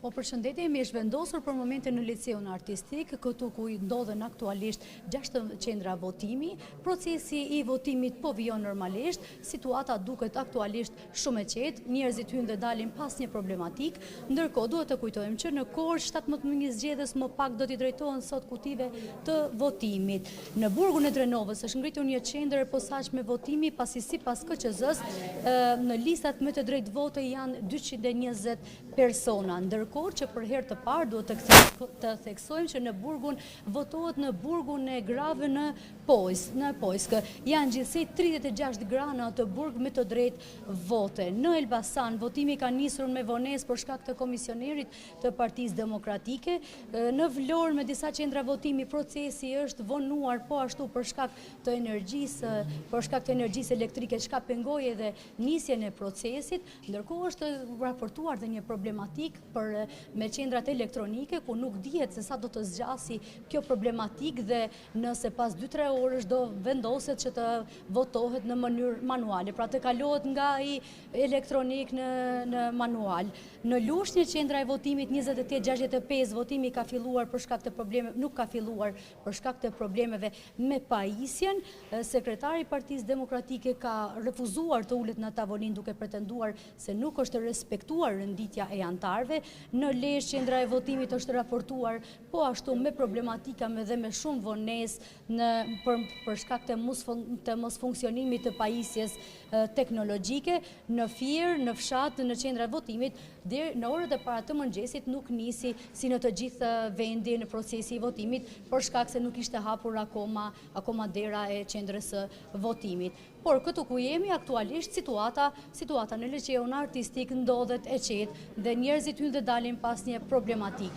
Po përshëndetje, jemi zhvendosur për momente në liceun artistik, këtu ku ndodhen aktualisht 6 qendra votimi. Procesi i votimit po vijon normalisht, situata duket aktualisht shumë e qetë, njerëzit hyjnë dhe dalin pas një problematik, ndërkohë duhet të kujtojmë që në Korçë 17 zgjedhës më pak do t'i drejtohen sot kutive të votimit. Në burgun e Drenovës është ngritur një qendër e posaçme votimi, pasi sipas KQZ-s në listat me të drejtë vote janë 220 persona, ndërkohë që për herë të parë duhet të theksojmë që në burgun votohet në burgun e grave në Pojskë. Janë gjithsej 36 gra në atë burg me të drejtë vote. Në Elbasan votimi ka nisur me vonesë për shkak të komisionerit të Partisë Demokratike. Në Vlorë me disa qendra votimi procesi është vonuar po ashtu për shkak të energjisë elektrike, çka pengoi edhe nisjen e procesit. Ndërkohë është raportuar dhe një problematik me qendrat elektronike, ku nuk dihet se sa do të zgjasi kjo problematik dhe nëse pas 2-3 orësh do vendoset që të votohet në mënyrë manuale, pra të kalohet nga i elektronik në manual. Në Lushnjë qendra e votimit 2865 votimi ka filluar për shkak të problemeve, nuk ka filluar për shkak të problemeve me pajisjen. Sekretari i Partisë Demokratike ka refuzuar të ulet në tavolinë duke pretenduar se nuk është respektuar renditja e anëtarëve. Në Lezhë qendra e votimit është raportuar po ashtu me problematika dhe me shumë vonesë për shkak të mos funksionimit të pajisjes teknologjike. Në Fier, në Fshat, në qendra e votimit deri në orët e para të mëngjesit nuk nisi si në të gjithë vendi në procesi i votimit për shkak se nuk ishte hapur akoma dera e qendrës së votimit. Por këtu ku jemi aktualisht situata në liceun artistik ndodhet e qetë dhe njerëzit hyjnë dhe dalin pas një problematik.